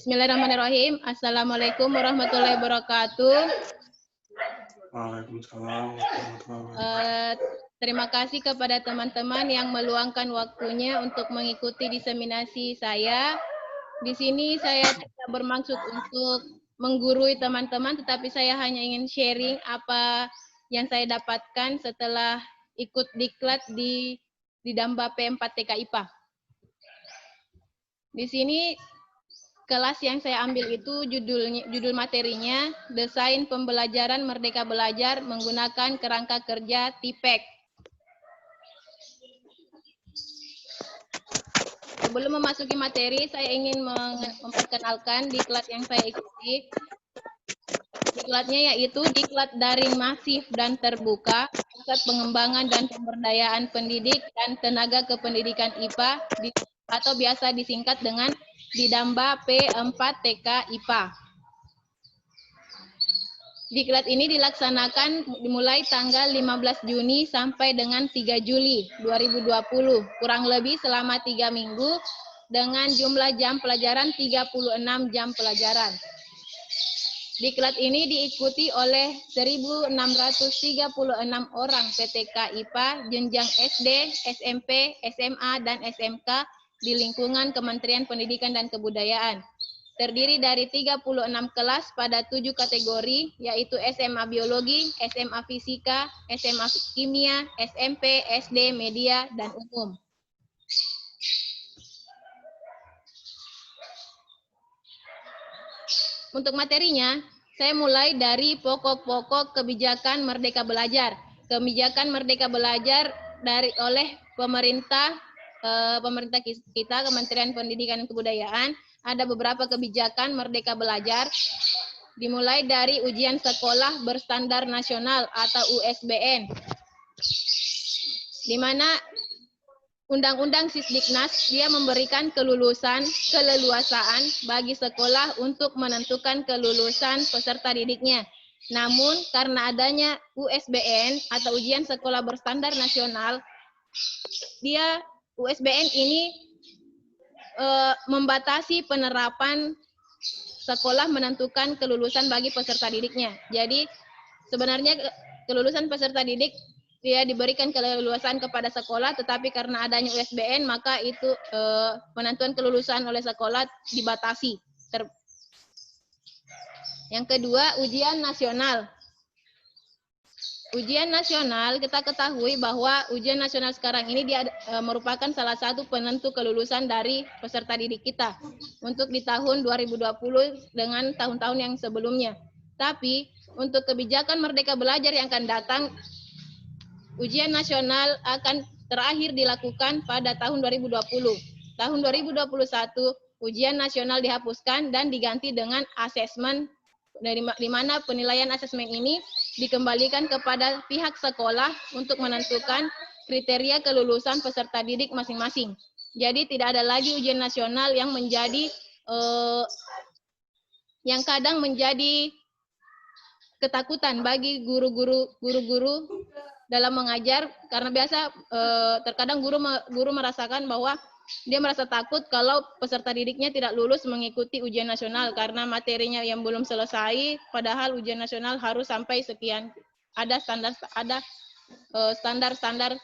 Bismillahirrahmanirrahim. Assalamualaikum warahmatullahi wabarakatuh. Waalaikumsalam warahmatullahi wabarakatuh. Terima kasih kepada teman-teman yang meluangkan waktunya untuk mengikuti diseminasi saya. Di sini saya tidak bermaksud untuk menggurui teman-teman, tetapi saya hanya ingin sharing apa yang saya dapatkan setelah ikut diklat di Damba P4 TK IPA. Di sini kelas yang saya ambil itu judul materinya Desain Pembelajaran Merdeka Belajar Menggunakan Kerangka Kerja TIPEK. Sebelum memasuki materi, saya ingin memperkenalkan diklat yang saya ikuti. Diklatnya yaitu diklat daring masif dan terbuka, Pusat Pengembangan dan Pemberdayaan Pendidik dan Tenaga Kependidikan IPA atau biasa disingkat dengan Didamba P4 TK IPA. Diklat ini dilaksanakan dimulai tanggal 15 Juni sampai dengan 3 Juli 2020, kurang lebih selama 3 minggu dengan jumlah jam pelajaran 36 jam pelajaran. Diklat ini diikuti oleh 1.636 orang PTK IPA jenjang SD, SMP, SMA, dan SMK di lingkungan Kementerian Pendidikan dan Kebudayaan. Terdiri dari 36 kelas pada 7 kategori, yaitu SMA Biologi, SMA Fisika, SMA Kimia, SMP, SD, Media, dan Umum. Untuk materinya, saya mulai dari pokok-pokok kebijakan Merdeka Belajar. Kebijakan Merdeka Belajar oleh pemerintah kita, Kementerian Pendidikan dan Kebudayaan, ada beberapa kebijakan Merdeka Belajar, dimulai dari ujian sekolah berstandar nasional atau USBN, di mana Undang-Undang Sisdiknas dia memberikan keleluasaan bagi sekolah untuk menentukan kelulusan peserta didiknya. Namun karena adanya USBN atau ujian sekolah berstandar nasional, USBN ini membatasi penerapan sekolah menentukan kelulusan bagi peserta didiknya. Jadi sebenarnya kelulusan peserta didik dia diberikan keleluasan kepada sekolah, tetapi karena adanya USBN maka itu penentuan kelulusan oleh sekolah dibatasi. Yang kedua, ujian nasional. Ujian nasional, kita ketahui bahwa ujian nasional sekarang ini dia merupakan salah satu penentu kelulusan dari peserta didik kita untuk di tahun 2020 dengan tahun-tahun yang sebelumnya. Tapi untuk kebijakan Merdeka Belajar yang akan datang, ujian nasional akan terakhir dilakukan pada tahun 2020. Tahun 2021, ujian nasional dihapuskan dan diganti dengan asesmen, di mana penilaian asesmen ini dikembalikan kepada pihak sekolah untuk menentukan kriteria kelulusan peserta didik masing-masing. Jadi tidak ada lagi ujian nasional yang menjadi yang kadang menjadi ketakutan bagi guru-guru dalam mengajar, karena biasa terkadang guru merasakan bahwa dia merasa takut kalau peserta didiknya tidak lulus mengikuti ujian nasional karena materinya yang belum selesai, padahal ujian nasional harus sampai sekian, ada standar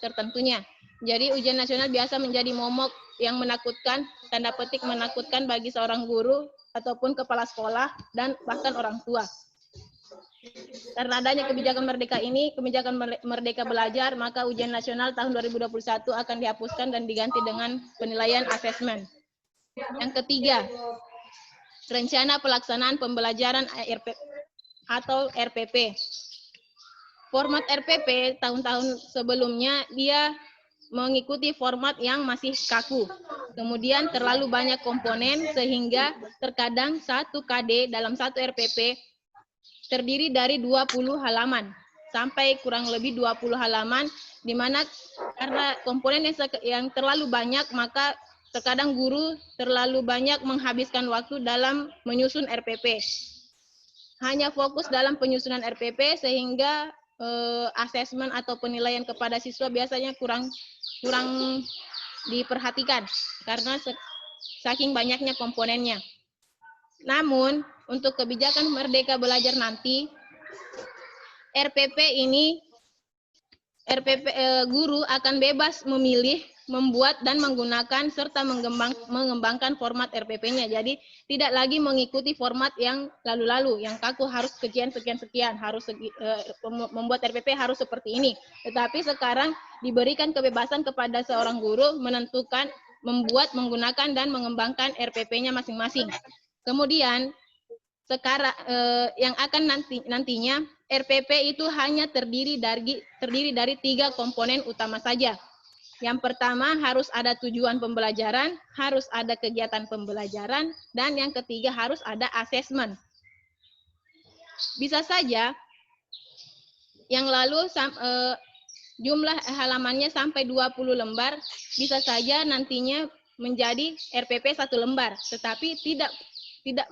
tertentunya. Jadi ujian nasional biasa menjadi momok yang menakutkan, tanda petik menakutkan bagi seorang guru ataupun kepala sekolah dan bahkan orang tua. Karena adanya kebijakan Merdeka Belajar, maka ujian nasional tahun 2021 akan dihapuskan dan diganti dengan penilaian asesmen. Yang ketiga, rencana pelaksanaan pembelajaran atau RPP. Format RPP tahun-tahun sebelumnya dia mengikuti format yang masih kaku. Kemudian terlalu banyak komponen sehingga terkadang satu KD dalam satu RPP terdiri dari 20 halaman sampai kurang lebih 20 halaman, di mana karena komponen yang terlalu banyak maka terkadang guru terlalu banyak menghabiskan waktu dalam menyusun RPP. Hanya fokus dalam penyusunan RPP sehingga asesmen atau penilaian kepada siswa biasanya kurang diperhatikan karena saking banyaknya komponennya. Namun, untuk kebijakan Merdeka Belajar nanti, guru akan bebas memilih, membuat dan menggunakan serta mengembangkan format RPP-nya. Jadi tidak lagi mengikuti format yang lalu-lalu, yang kaku harus sekian, harus membuat RPP harus seperti ini. Tetapi sekarang diberikan kebebasan kepada seorang guru menentukan, membuat, menggunakan dan mengembangkan RPP-nya masing-masing. Kemudian sekarang yang akan nantinya RPP itu hanya terdiri dari 3 komponen utama saja. Yang pertama harus ada tujuan pembelajaran, harus ada kegiatan pembelajaran, dan yang ketiga harus ada asesmen. Bisa saja yang lalu jumlah halamannya sampai 20 lembar, bisa saja nantinya menjadi RPP 1 lembar, tetapi tidak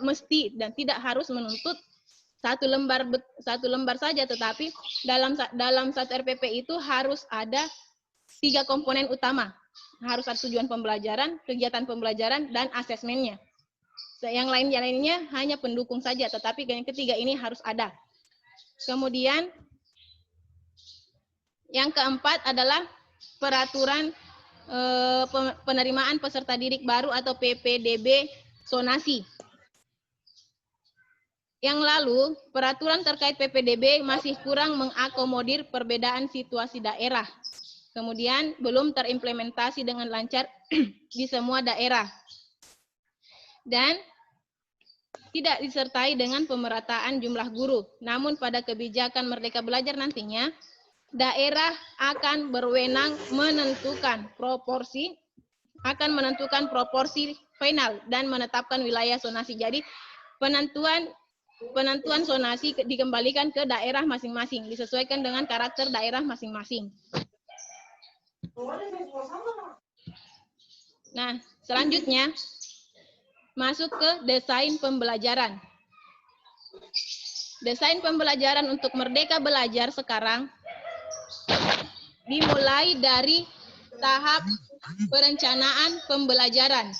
mesti dan tidak harus menuntut satu lembar saja, tetapi dalam satu RPP itu harus ada 3 komponen utama. Harus ada tujuan pembelajaran, kegiatan pembelajaran, dan asesmennya. Yang lainnya hanya pendukung saja, tetapi yang ketiga ini harus ada. Kemudian yang keempat adalah peraturan penerimaan peserta didik baru atau PPDB zonasi. Yang lalu, peraturan terkait PPDB masih kurang mengakomodir perbedaan situasi daerah. Kemudian, belum terimplementasi dengan lancar di semua daerah. Dan tidak disertai dengan pemerataan jumlah guru. Namun, pada kebijakan Merdeka Belajar nantinya, daerah akan berwenang menentukan proporsi final dan menetapkan wilayah zonasi. Jadi, penentuan zonasi dikembalikan ke daerah masing-masing, disesuaikan dengan karakter daerah masing-masing. Nah, selanjutnya masuk ke desain pembelajaran. Desain pembelajaran untuk Merdeka Belajar sekarang dimulai dari tahap perencanaan pembelajaran.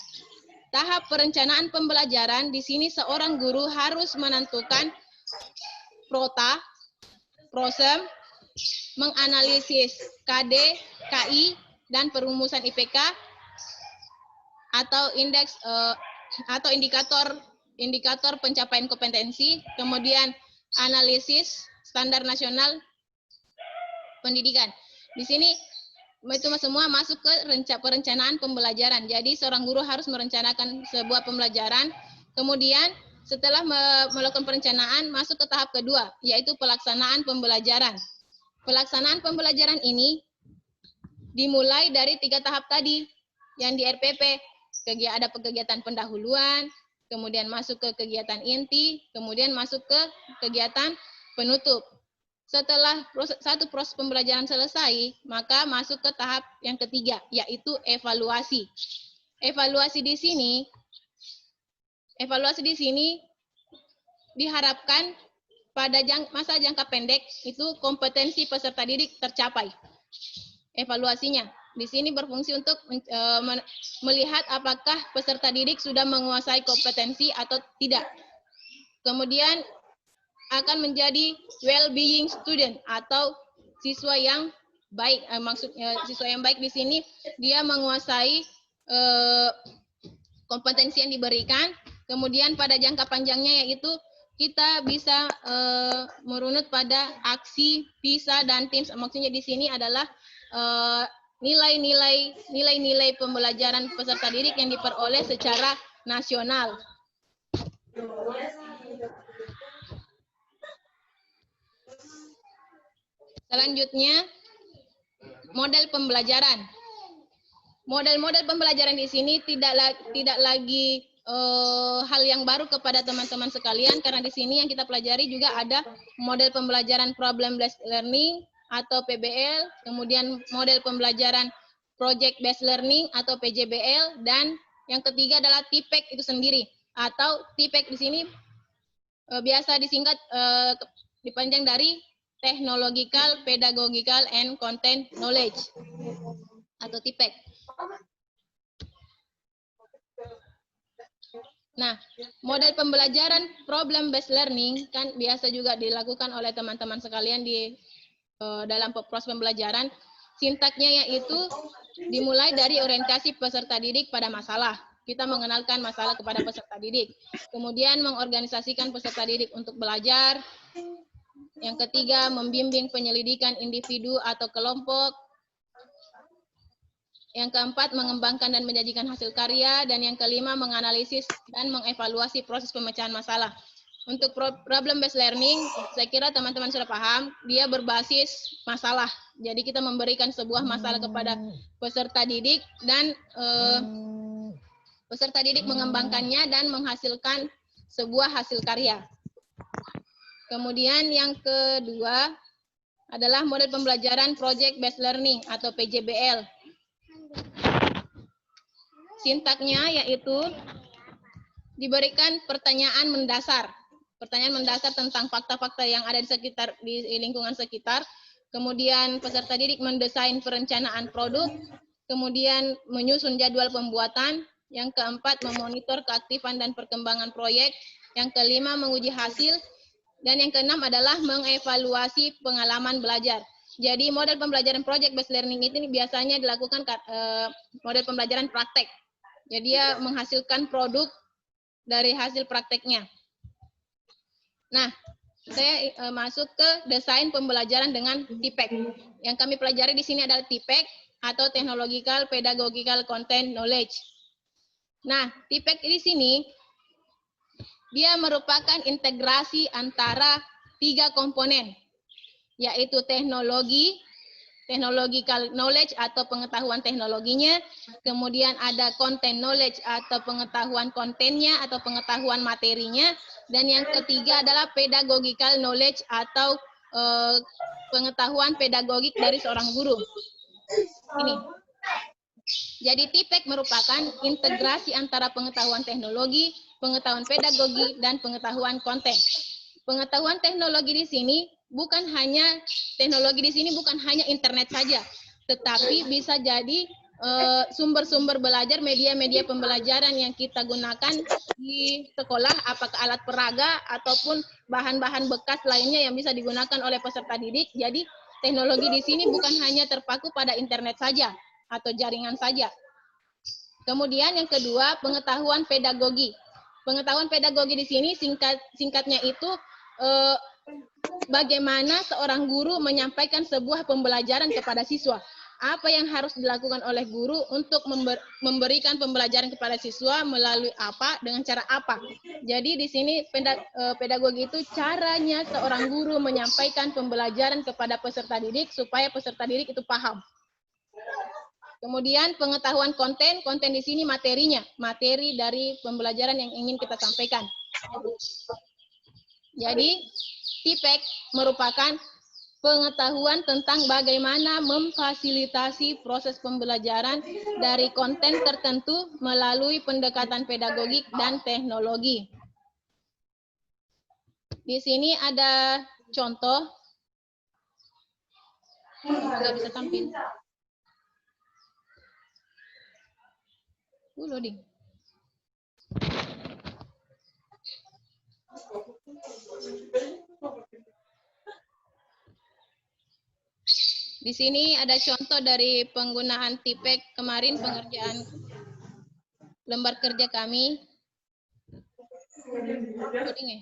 Tahap perencanaan pembelajaran di sini seorang guru harus menentukan prota, prosem, menganalisis KD, KI, dan perumusan IPK atau indeks atau indikator pencapaian kompetensi, kemudian analisis standar nasional pendidikan. Di sini itu semua masuk ke perencanaan pembelajaran. Jadi seorang guru harus merencanakan sebuah pembelajaran, kemudian setelah melakukan perencanaan masuk ke tahap kedua, yaitu pelaksanaan pembelajaran. Pelaksanaan pembelajaran ini dimulai dari 3 tahap tadi yang di RPP. Ada kegiatan pendahuluan, kemudian masuk ke kegiatan inti, kemudian masuk ke kegiatan penutup. Setelah satu proses pembelajaran selesai, maka masuk ke tahap yang ketiga, yaitu evaluasi. Evaluasi di sini diharapkan pada masa jangka pendek itu kompetensi peserta didik tercapai. Evaluasinya di sini berfungsi untuk melihat apakah peserta didik sudah menguasai kompetensi atau tidak. Kemudian akan menjadi well-being student atau siswa yang baik. Maksudnya siswa yang baik di sini dia menguasai kompetensi yang diberikan. Kemudian pada jangka panjangnya yaitu kita bisa merunut pada aksi PISA dan TIMSS. Maksudnya di sini adalah nilai-nilai pembelajaran peserta didik yang diperoleh secara nasional. Selanjutnya, model pembelajaran. Model-model pembelajaran di sini tidak lagi hal yang baru kepada teman-teman sekalian, karena di sini yang kita pelajari juga ada model pembelajaran problem based learning atau PBL, kemudian model pembelajaran project based learning atau PJBL, dan yang ketiga adalah TPEC itu sendiri, atau TPEC di sini biasa disingkat dipanjang dari Technological, Pedagogical, and Content Knowledge atau TPEC. Nah, model pembelajaran problem based learning kan biasa juga dilakukan oleh teman-teman sekalian di dalam proses pembelajaran. Sintaknya yaitu dimulai dari orientasi peserta didik pada masalah. Kita mengenalkan masalah kepada peserta didik. Kemudian mengorganisasikan peserta didik untuk belajar. Yang ketiga, membimbing penyelidikan individu atau kelompok. Yang keempat, mengembangkan dan menyajikan hasil karya. Dan yang kelima, menganalisis dan mengevaluasi proses pemecahan masalah. Untuk problem based learning, saya kira teman-teman sudah paham, dia berbasis masalah. Jadi kita memberikan sebuah masalah kepada peserta didik dan peserta didik mengembangkannya dan menghasilkan sebuah hasil karya. Kemudian yang kedua adalah model pembelajaran project based learning atau PJBL. Sintaknya yaitu diberikan pertanyaan mendasar. Pertanyaan mendasar tentang fakta-fakta yang ada di lingkungan sekitar. Kemudian peserta didik mendesain perencanaan produk. Kemudian menyusun jadwal pembuatan. Yang keempat, memonitor keaktifan dan perkembangan proyek. Yang kelima, menguji hasil. Dan yang keenam adalah mengevaluasi pengalaman belajar. Jadi model pembelajaran project based learning ini biasanya dilakukan model pembelajaran praktek. Jadi dia menghasilkan produk dari hasil prakteknya. Nah, saya masuk ke desain pembelajaran dengan TPEC. Yang kami pelajari di sini adalah TPEC atau Technological Pedagogical Content Knowledge. Nah, TPEC di sini dia merupakan integrasi antara 3 komponen, yaitu teknologi, technological knowledge atau pengetahuan teknologinya, kemudian ada content knowledge atau pengetahuan kontennya atau pengetahuan materinya, dan yang ketiga adalah pedagogical knowledge atau pengetahuan pedagogik dari seorang guru. Ini. Jadi TPEC merupakan integrasi antara pengetahuan teknologi, pengetahuan pedagogi, dan pengetahuan konten. Pengetahuan teknologi di sini bukan hanya internet saja, tetapi bisa jadi sumber-sumber belajar, media-media pembelajaran yang kita gunakan di sekolah, apakah alat peraga ataupun bahan-bahan bekas lainnya yang bisa digunakan oleh peserta didik. Jadi teknologi di sini bukan hanya terpaku pada internet saja atau jaringan saja. Kemudian yang kedua, pengetahuan pedagogi. Pengetahuan pedagogi di sini singkatnya itu bagaimana seorang guru menyampaikan sebuah pembelajaran kepada siswa. Apa yang harus dilakukan oleh guru untuk memberikan pembelajaran kepada siswa melalui apa, dengan cara apa. Jadi di sini pedagogi itu caranya seorang guru menyampaikan pembelajaran kepada peserta didik supaya peserta didik itu paham. Kemudian pengetahuan konten di sini materinya, materi dari pembelajaran yang ingin kita sampaikan. Jadi TPEC merupakan pengetahuan tentang bagaimana memfasilitasi proses pembelajaran dari konten tertentu melalui pendekatan pedagogik dan teknologi. Di sini ada contoh, nggak bisa tampil. Loading. Di sini ada contoh dari penggunaan TPEC kemarin, pengerjaan lembar kerja kami. Loading ya?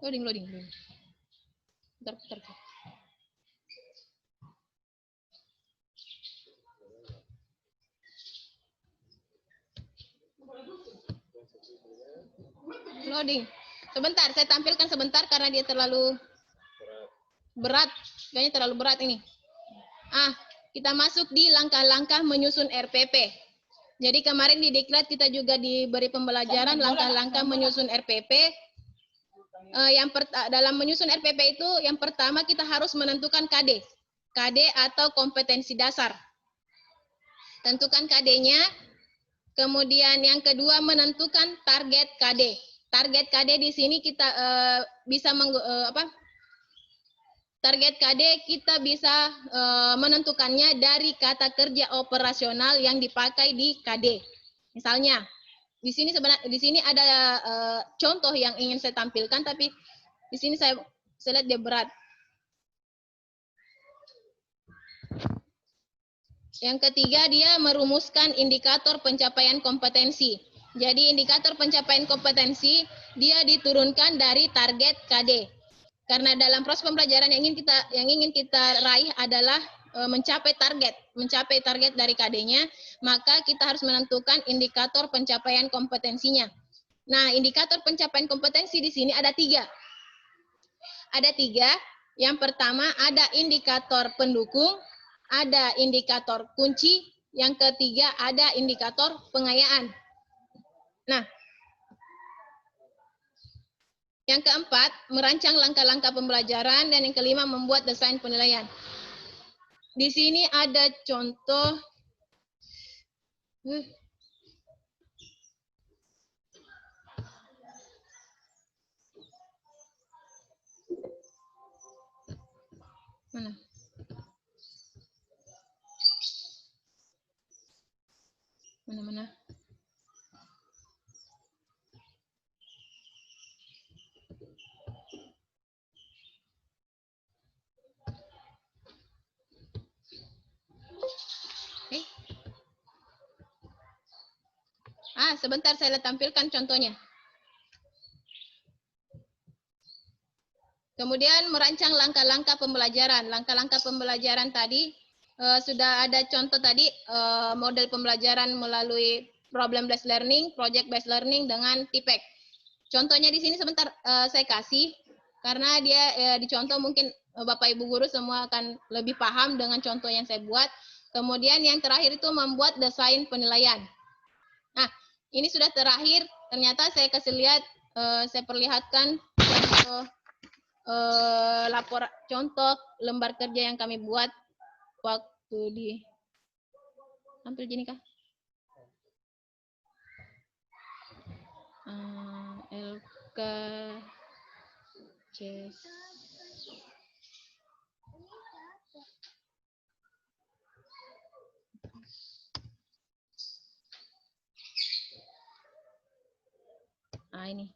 Loading. Bentar. Loading. Sebentar, saya tampilkan sebentar karena dia terlalu berat. Kayaknya terlalu berat ini. Kita masuk di langkah-langkah menyusun RPP. Jadi kemarin di Diklat kita juga diberi pembelajaran langkah-langkah menyusun RPP. Dalam menyusun RPP itu yang pertama kita harus menentukan KD atau kompetensi dasar. Tentukan KD-nya. Kemudian yang kedua menentukan target KD. target KD di sini kita bisa target KD kita bisa menentukannya dari kata kerja operasional yang dipakai di KD. Misalnya, di sini ada contoh yang ingin saya tampilkan, tapi di sini saya lihat dia berat. Yang ketiga, dia merumuskan indikator pencapaian kompetensi. Jadi indikator pencapaian kompetensi dia diturunkan dari target KD. Karena dalam proses pembelajaran yang ingin kita raih adalah mencapai target dari KD-nya, maka kita harus menentukan indikator pencapaian kompetensinya. Nah, indikator pencapaian kompetensi di sini ada 3. Ada 3. Yang pertama ada indikator pendukung, ada indikator kunci, yang ketiga ada indikator pengayaan. Nah, yang keempat, merancang langkah-langkah pembelajaran, dan yang kelima, membuat desain penilaian. Di sini ada contoh. Mana? Mana? Sebentar saya tampilkan contohnya. Kemudian merancang langkah-langkah pembelajaran. Langkah-langkah pembelajaran tadi sudah ada contoh tadi, model pembelajaran melalui problem based learning, project based learning dengan TPEC. Contohnya di sini sebentar saya kasih, karena dia dicontoh mungkin Bapak Ibu guru semua akan lebih paham dengan contoh yang saya buat. Kemudian yang terakhir itu membuat desain penilaian. Nah, ini sudah terakhir. Ternyata saya kasih lihat, saya perlihatkan contoh lembar kerja yang kami buat waktu di tampil gini kah? LK Ces. Ini.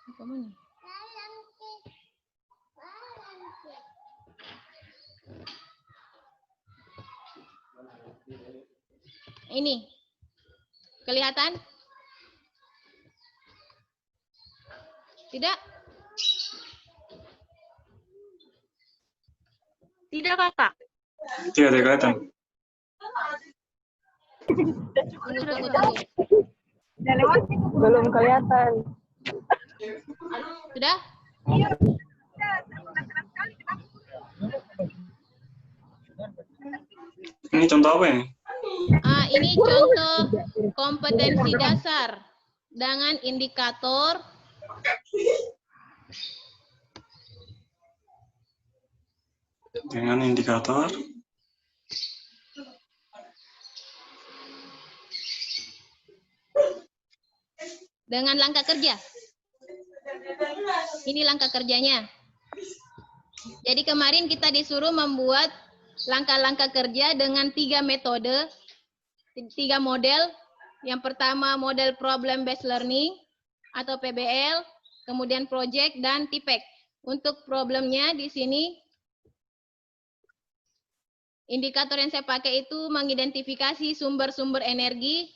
Apa mana? Ini. Kelihatan? Tidak? Tidak, Kakak. Tidak kelihatan. Belum kelihatan. Sudah? Ini contoh apa ini? Ini contoh kompetensi dasar dengan indikator dengan langkah kerja. Ini langkah kerjanya. Jadi kemarin kita disuruh membuat langkah-langkah kerja dengan 3 metode, 3 model. Yang pertama model problem based learning atau PBL, kemudian project dan TPEC. Untuk problemnya di sini indikator yang saya pakai itu mengidentifikasi sumber-sumber energi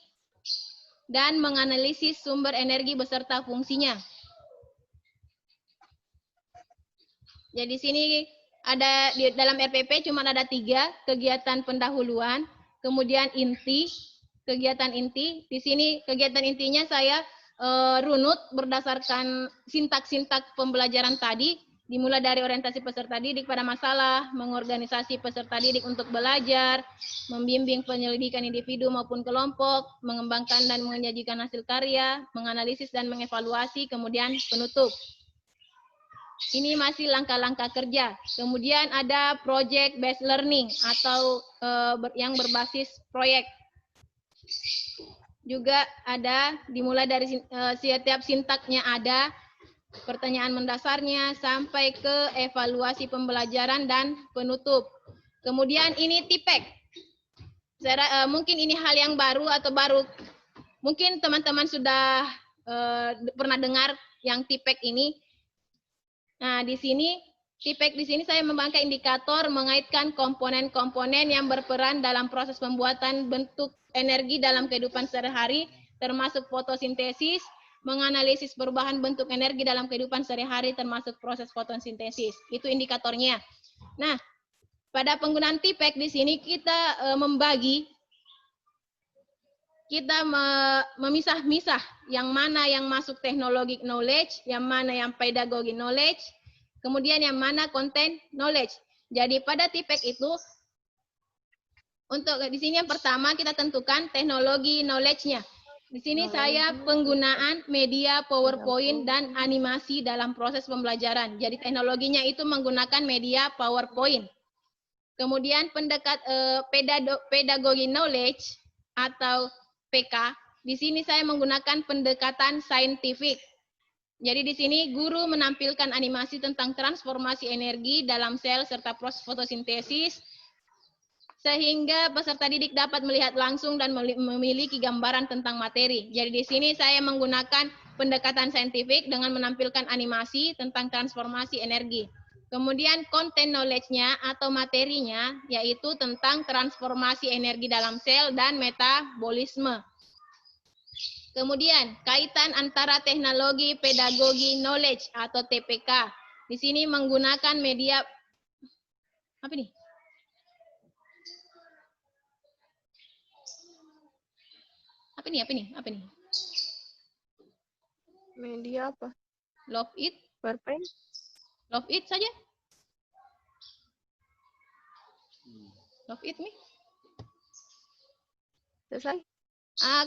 dan menganalisis sumber energi beserta fungsinya. Jadi sini ada di dalam RPP cuma ada 3, kegiatan pendahuluan, kemudian inti, kegiatan inti. Di sini kegiatan intinya saya runut berdasarkan sintak-sintak pembelajaran tadi, dimulai dari orientasi peserta didik pada masalah, mengorganisasi peserta didik untuk belajar, membimbing penyelidikan individu maupun kelompok, mengembangkan dan menyajikan hasil karya, menganalisis dan mengevaluasi, kemudian penutup. Ini masih langkah-langkah kerja. Kemudian ada project based learning atau yang berbasis proyek. Juga ada dimulai dari setiap sintaknya ada, pertanyaan mendasarnya sampai ke evaluasi pembelajaran dan penutup. Kemudian ini TIPEK. Mungkin ini hal yang baru atau baru. Mungkin teman-teman sudah pernah dengar yang TIPEK ini. Nah, di sini TIPEK di sini saya membangkai indikator mengaitkan komponen-komponen yang berperan dalam proses pembuatan bentuk energi dalam kehidupan sehari-hari, termasuk fotosintesis, menganalisis perubahan bentuk energi dalam kehidupan sehari-hari, termasuk proses fotosintesis. Itu indikatornya. Nah, pada penggunaan TIPEK di sini kita memisah-misah yang mana yang masuk teknologi knowledge, yang mana yang pedagogi knowledge, kemudian yang mana content knowledge. Jadi pada TIPEK itu, untuk di sini yang pertama kita tentukan teknologi knowledge-nya. Di sini saya penggunaan media PowerPoint dan animasi dalam proses pembelajaran. Jadi teknologinya itu menggunakan media PowerPoint. Kemudian pedagogi knowledge atau PK, di sini saya menggunakan pendekatan saintifik. Jadi di sini guru menampilkan animasi tentang transformasi energi dalam sel serta proses fotosintesis, sehingga peserta didik dapat melihat langsung dan memiliki gambaran tentang materi. Jadi di sini saya menggunakan pendekatan saintifik dengan menampilkan animasi tentang transformasi energi. Kemudian content knowledge-nya atau materinya yaitu tentang transformasi energi dalam sel dan metabolisme. Kemudian kaitan antara teknologi pedagogi knowledge atau TPK. Di sini menggunakan media apa nih? Apa nih? Media apa? Love it. PowerPoint? Love it saja. Love it nih. Selesai?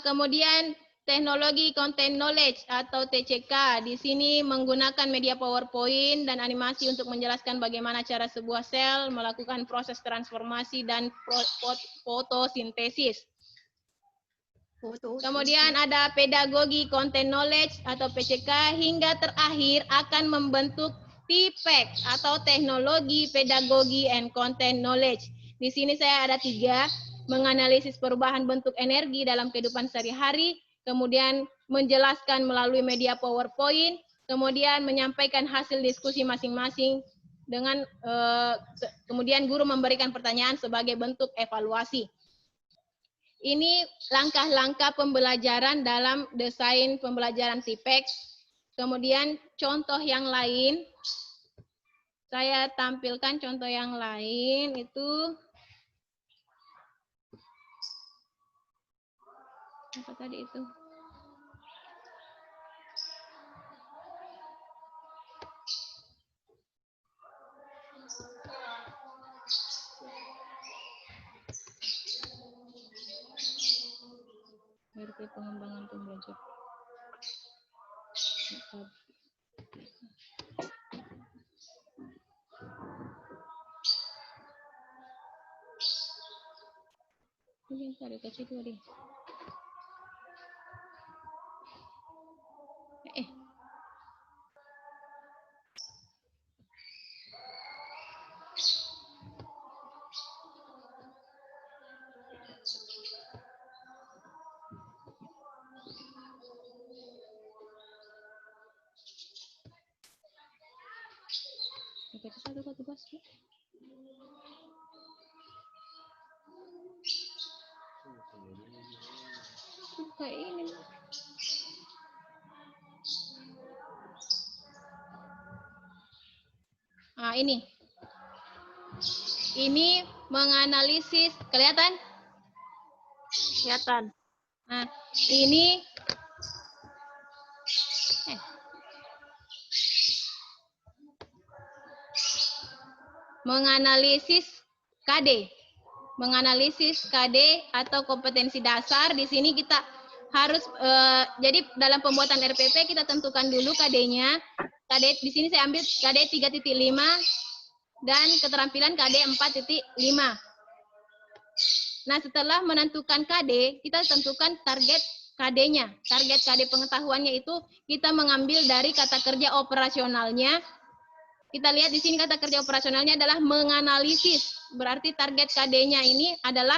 Kemudian teknologi content knowledge atau TCK. Di sini menggunakan media PowerPoint dan animasi untuk menjelaskan bagaimana cara sebuah sel melakukan proses transformasi dan fotosintesis. Kemudian ada pedagogi content knowledge atau PCK, hingga terakhir akan membentuk TIPEK atau teknologi pedagogi and content knowledge. Di sini saya ada 3, menganalisis perubahan bentuk energi dalam kehidupan sehari-hari, kemudian menjelaskan melalui media PowerPoint, kemudian menyampaikan hasil diskusi masing-masing dengan kemudian guru memberikan pertanyaan sebagai bentuk evaluasi. Ini langkah-langkah pembelajaran dalam desain pembelajaran TIPEK. Kemudian contoh yang lain, saya tampilkan contoh yang lain itu apa tadi itu? RT pengembangan pembelajaran. Ini tadi kecil tadi. Kayak ini. Ini. Ini menganalisis, kelihatan? Kelihatan. Nah, ini menganalisis KD. Menganalisis KD atau kompetensi dasar. Di sini kita harus jadi dalam pembuatan RPP kita tentukan dulu KD-nya. KD di sini saya ambil KD 3.5 dan keterampilan KD 4.5. Nah, setelah menentukan KD, kita tentukan target KD-nya. Target KD pengetahuannya itu kita mengambil dari kata kerja operasionalnya. Kita lihat di sini kata kerja operasionalnya adalah menganalisis. Berarti target KD-nya ini adalah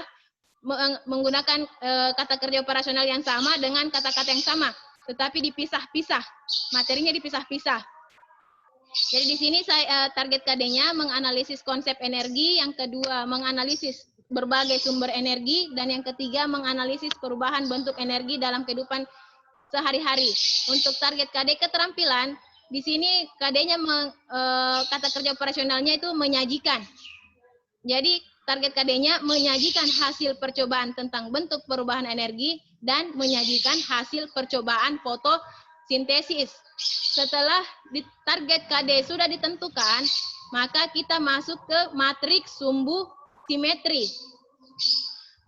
menggunakan kata kerja operasional yang sama dengan kata-kata yang sama, tetapi dipisah-pisah. Materinya dipisah-pisah. Jadi di sini saya target KD-nya menganalisis konsep energi, yang kedua menganalisis berbagai sumber energi, dan yang ketiga menganalisis perubahan bentuk energi dalam kehidupan sehari-hari. Untuk target KD keterampilan, di sini KD-nya kata kerja operasionalnya itu menyajikan. Jadi target KD-nya menyajikan hasil percobaan tentang bentuk perubahan energi dan menyajikan hasil percobaan fotosintesis. Setelah target KD sudah ditentukan, maka kita masuk ke matriks sumbu simetri.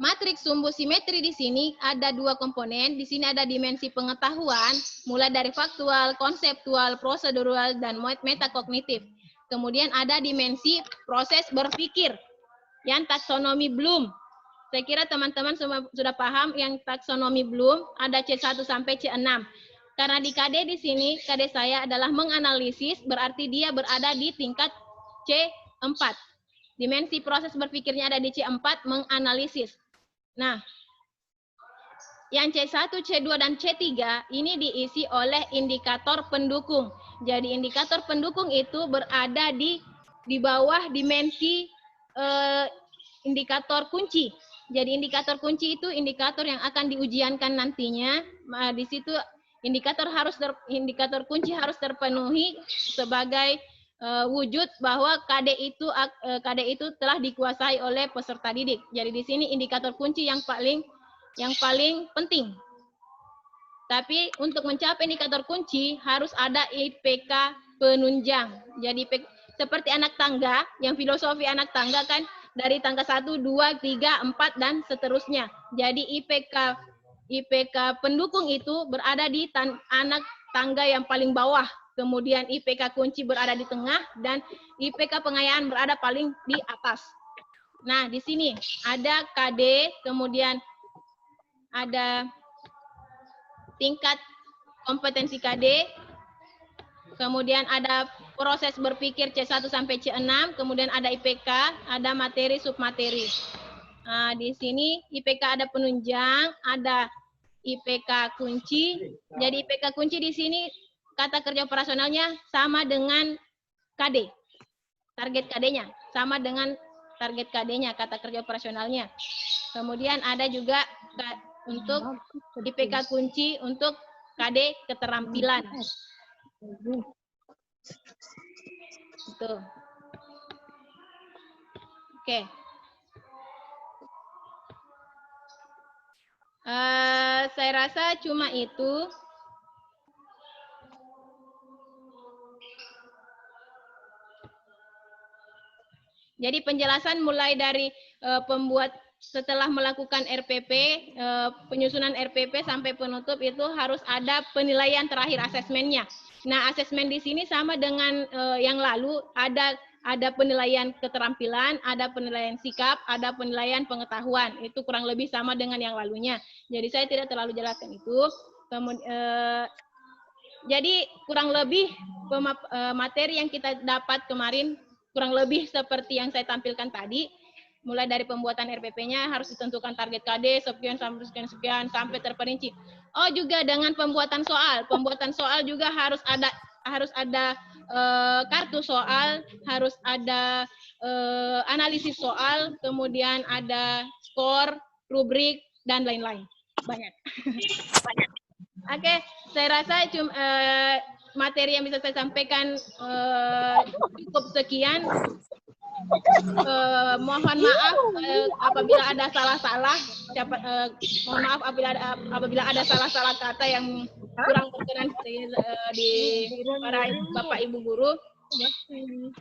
Matriks sumbu simetri di sini ada dua komponen. Di sini ada dimensi pengetahuan, mulai dari faktual, konseptual, prosedural, dan metakognitif. Kemudian ada dimensi proses berpikir, yang taksonomi Bloom. Saya kira teman-teman sudah paham yang taksonomi Bloom, ada C1 sampai C6. Karena di KD di sini, KD saya adalah menganalisis, berarti dia berada di tingkat C4. Dimensi proses berpikirnya ada di C4, menganalisis. Nah, yang C1, C2, dan C3 ini diisi oleh indikator pendukung. Jadi indikator pendukung itu berada di bawah dimensi indikator kunci. Jadi indikator kunci itu indikator yang akan diujiankan nantinya. Di situ indikator kunci harus terpenuhi sebagai wujud bahwa KD itu telah dikuasai oleh peserta didik. Jadi di sini indikator kunci yang paling penting. Tapi untuk mencapai indikator kunci harus ada IPK penunjang. Jadi seperti anak tangga, yang filosofi anak tangga kan dari tangga 1, 2, 3, 4 dan seterusnya. Jadi IPK pendukung itu berada di anak tangga yang paling bawah. Kemudian IPK kunci berada di tengah dan IPK pengayaan berada paling di atas. Nah, di sini ada KD, kemudian ada tingkat kompetensi KD, kemudian ada proses berpikir C1 sampai C6, kemudian ada IPK, ada materi submateri. Nah, di sini IPK ada penunjang, ada IPK kunci. Jadi IPK kunci di sini kata kerja operasionalnya sama dengan KD. Target KD-nya sama dengan target KD-nya, kata kerja operasionalnya. Kemudian ada juga untuk IPK kunci untuk KD keterampilan. Itu. Oke. Saya rasa cuma itu. Jadi penjelasan mulai dari setelah melakukan RPP, penyusunan RPP sampai penutup itu harus ada penilaian terakhir asesmennya. Nah, asesmen di sini sama dengan yang lalu, ada penilaian keterampilan, ada penilaian sikap, ada penilaian pengetahuan. Itu kurang lebih sama dengan yang lalunya. Jadi saya tidak terlalu jelaskan itu. Jadi kurang lebih materi yang kita dapat kemarin kurang lebih seperti yang saya tampilkan tadi. Mulai dari pembuatan RPP-nya harus ditentukan target KD sekian sampai terperinci. Oh, juga dengan pembuatan soal. Pembuatan soal juga harus ada kartu soal, harus ada analisis soal, kemudian ada skor, rubrik, dan lain-lain. Banyak. Oke, saya rasa materi yang bisa saya sampaikan cukup sekian. Mohon maaf apabila ada salah-salah. Mohon maaf apabila ada salah-salah kata yang kurang berkenan di para Bapak Ibu guru.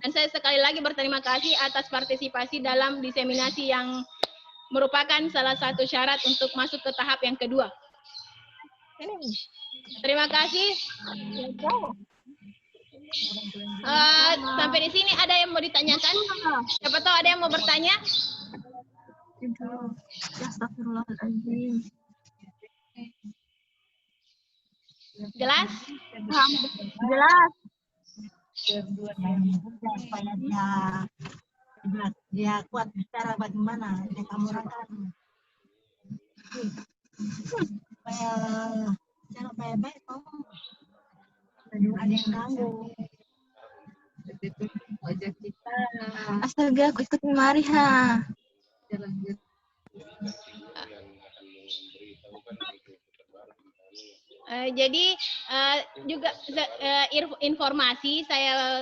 Dan saya sekali lagi berterima kasih atas partisipasi dalam diseminasi yang merupakan salah satu syarat untuk masuk ke tahap yang kedua. Terima kasih. Sampai di sini ada yang mau ditanyakan? Siapa tahu ada yang mau bertanya? Astagfirullahaladzim. Jelas? Jelas. Supaya dia kuat bicara bagaimana dia kamu rakan supaya cara baik-baik kamu ada yang ganggu. Astaga, aku ikut mari ha. Jadi juga informasi saya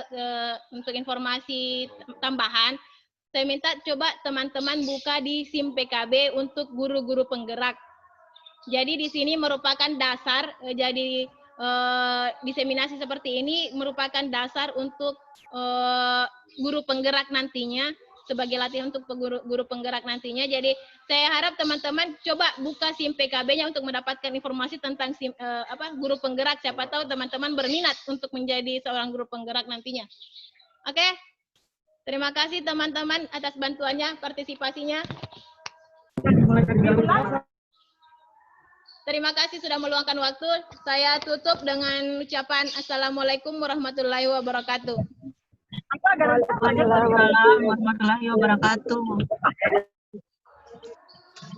untuk informasi tambahan, saya minta coba teman-teman buka di SIM PKB untuk guru-guru penggerak. Jadi di sini merupakan dasar, jadi diseminasi seperti ini merupakan dasar untuk guru penggerak nantinya, sebagai latihan untuk guru penggerak nantinya. Jadi saya harap teman-teman coba buka SIM PKB-nya untuk mendapatkan informasi tentang guru penggerak. Siapa tahu teman-teman berminat untuk menjadi seorang guru penggerak nantinya. Oke? Terima kasih teman-teman atas bantuannya, partisipasinya. Terima kasih sudah meluangkan waktu. Saya tutup dengan ucapan Assalamualaikum warahmatullahi wabarakatuh. Waalaikumsalam warahmatullahi wabarakatuh.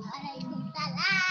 Waalaikumsalam.